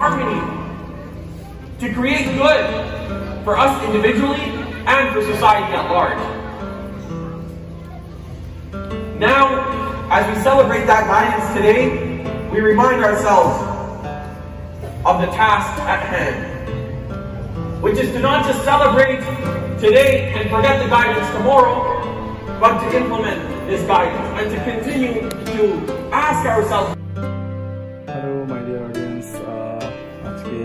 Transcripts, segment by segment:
Harmony to create good for us individually and for society at large. Now, as we celebrate that guidance today, we remind ourselves of the task at hand, which is to not just celebrate today and forget the guidance tomorrow, but to implement this guidance and to continue to ask ourselves. Hello, my dear audience. আজকে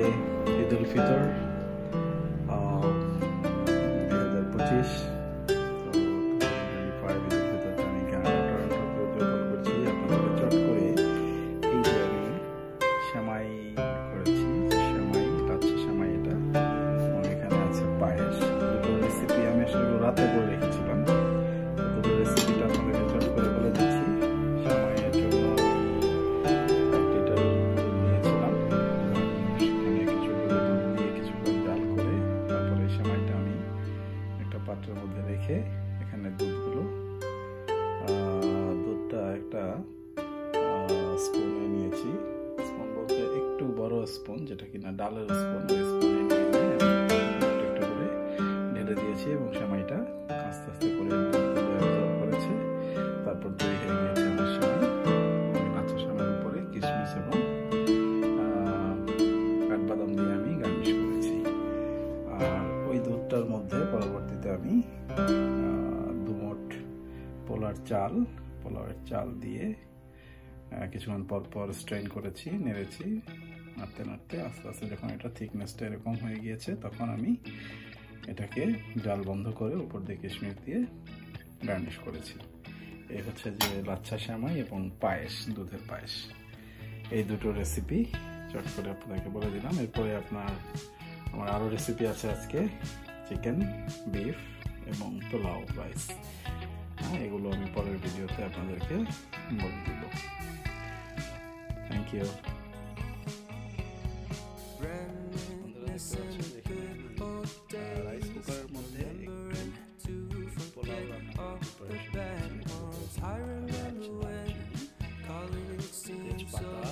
ঈদ উল ফিতর 2025 রাতে করে রেখেছিলাম। দুটো রেসিপিটা আপনাদেরকে চট করে বলে দিচ্ছি। সেমাইয়ের জন্য 1 লিটার দুধ নিয়েছিলাম, সেখানে কিছুগুলো দুধ দিয়ে কিছুক্ষণ জাল করে তারপরে সেমাইটা আমি একটা পাত্রের মধ্যে রেখে এখানে দুধটা একটা স্পুনে নিয়েছি। স্পুন বলতে একটু বড় স্পুন, যেটা কিনা ডালের স্পুন, ওই স্পুনে নিয়ে একটু করে ঢেলে দিয়েছি এবং সেমাইটা আস্তে আস্তে করে অ্যাবজর্ব করেছে। তারপর তৈরি হয়ে গিয়েছে আমার সেমাই। কাঁচা সেমাইয়ের উপরে কিশমিশ এবং কাঠবাদাম দিয়ে আমি গার্নিশ করেছি। আর ওই দুধটার মধ্যে পরবর্তীতে আমি 2 মুঠ পোলাওয়ের চাল দিয়ে কিছুক্ষণ পর পর স্ট্রেন করেছি, নেড়েছি, নাড়তে নাড়তে আস্তে আস্তে যখন এটা থিকনেসটা এরকম হয়ে গিয়েছে তখন আমি এটাকে জাল বন্ধ করে উপর দিয়ে কিশমিশ দিয়ে গার্নিশ করেছি। এই হচ্ছে যে লাচ্ছা সেমাই এবং পায়েস, দুধের পায়েস। এই দুটো রেসিপি চট করে আপনাদেরকে বলে দিলাম। এরপরে আমার আরও রেসিপি আছে আজকে, চিকেন, বিফ এবং পোলাও রাইস। এগুলো আমি পরের ভিডিওতে আপনাদেরকে বলে দিব। Thank you. রাইস কুকারের মধ্যে পোলাও রান্না তেজপাতা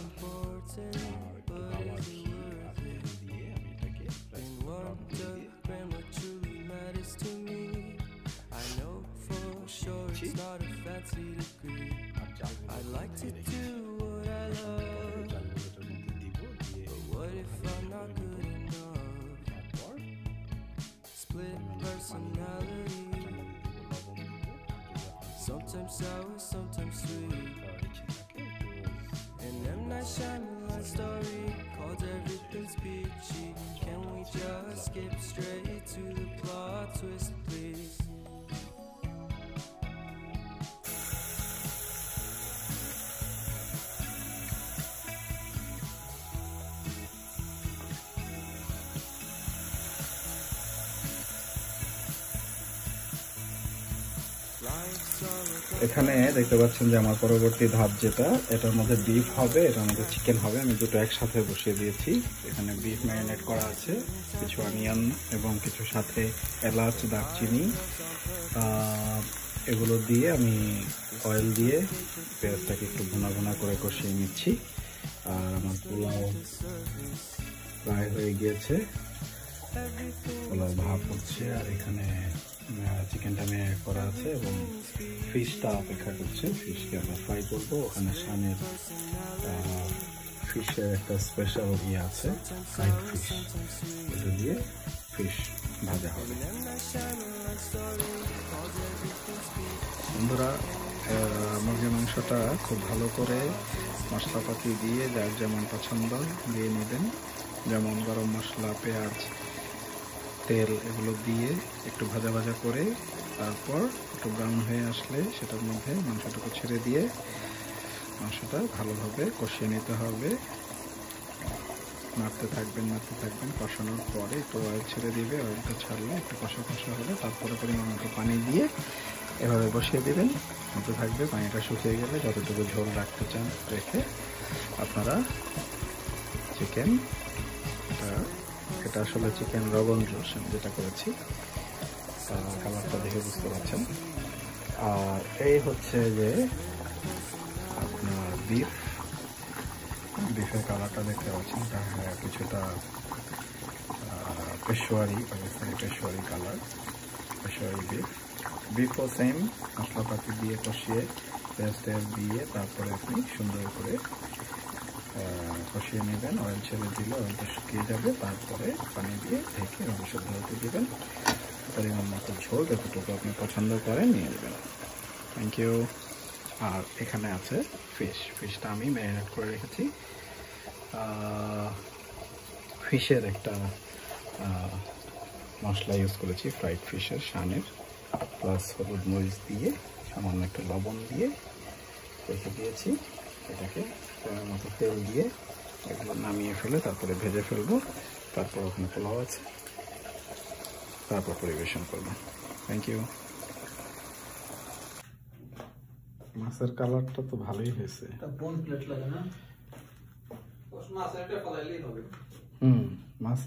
একটু হাওয়া দিয়ে আমি এটাকে রাইস কুকারের মধ্যে sometimes sour, sometimes sweet. And M. Night Shyamalan story called Everything's Peachy. Can we just skip straight to the plot twist, please? এখানে দেখতে পাচ্ছেন যে আমার পরবর্তী ধাপ যেটা, এটার মধ্যে বিফ হবে, এটার মধ্যে চিকেন হবে। আমি দুটো একসাথে বসিয়ে দিয়েছি। এখানে বিফ ম্যারিনেট করা আছে, কিছু অনিয়ন এবং কিছু সাথে এলাচ, দারচিনি, এগুলো দিয়ে আমি অয়েল দিয়ে পেঁয়াজটাকে একটু ভুনা ভুনা করে কষিয়ে নিচ্ছি। আর আমার পোলাও প্রায় হয়ে গিয়েছে, পোলাও ভাপ হচ্ছে। আর এখানে চিকেনটা ম্যারিনেট করা আছে এবং ফিশটা অপেক্ষা করছে। ফিশকে আমরা ফ্রাই করবো। ওখানে সামনের ফিশের একটা স্পেশাল আছে, ফ্রাইড ফিশ, এটা দিয়ে ফিশ ভাজা হবে। বন্ধুরা, মুরগির মাংসটা খুব ভালো করে মশলাপাতি দিয়ে যার যেমন পছন্দ দিয়ে নেবেন, যেমন গরম মশলা, পেঁয়াজ, তেল এগুলো দিয়ে একটু ভাজা ভাজা করে তারপর একটু ব্রাউন হয়ে আসলে সেটার মধ্যে মাংসটাকে ছেড়ে দিয়ে মাংসটা ভালোভাবে কষিয়ে নিতে হবে। নাড়তে থাকবেন কষানোর পরে একটু অয়েল ছেড়ে দিবে। অয়েলটা ছাড়লে একটু কষা কষা হলে তারপরে পরিমাণ মতো পানি দিয়ে এভাবে বসিয়ে দেবেন, হতে থাকবে। পানিটা শুকিয়ে গেলে যতটুকু ঝোল রাখতে চান রেখে আপনারা চিকেন, এটা আসলে চিকেন রগন জোশ আমি যেটা করেছি, কালারটা দেখে বুঝতে পারছেন। আর এই হচ্ছে যে আপনার বিফের কালারটা দেখতে পাচ্ছেন, এটা কিছুটা পেশোয়ারি, পাকিস্তানি পেশোয়ারি কালার, পেশোয়ারি বিফও সেম মশলাপাতি দিয়ে কষিয়ে পেঁয়াজ দিয়ে তারপরে আপনি সুন্দর করে কষিয়ে নেবেন। অয়েল ছেড়ে দিলে অয়েলটা শুকিয়ে যাবে, তারপরে পানি দিয়ে ঢেকে মাংস ধরতে দেবেন। পরিমাণ মতো ঝোল যতটুকু আপনি পছন্দ করেন নিয়ে নেবেন। Thank you. আর এখানে আছে ফিশটা আমি ম্যারিনেট করে রেখেছি। ফিশের একটা মশলা ইউজ করেছি, ফ্রাইড ফিশের শানের, প্লাস হলুদ মরিচ দিয়ে সামান্য একটু লবণ দিয়ে রেখে দিয়েছি। এটাকে মতো তেল দিয়ে একবার নামিয়ে ফেলে তারপরে ভেজে ফেলবো। তারপর ওখানে পোলাও আছে, তারপর পরিবেশন করবো। Thank you. মাছের কালারটা তো ভালোই হয়েছে। প্লেট লাগে না, মাছ মাছ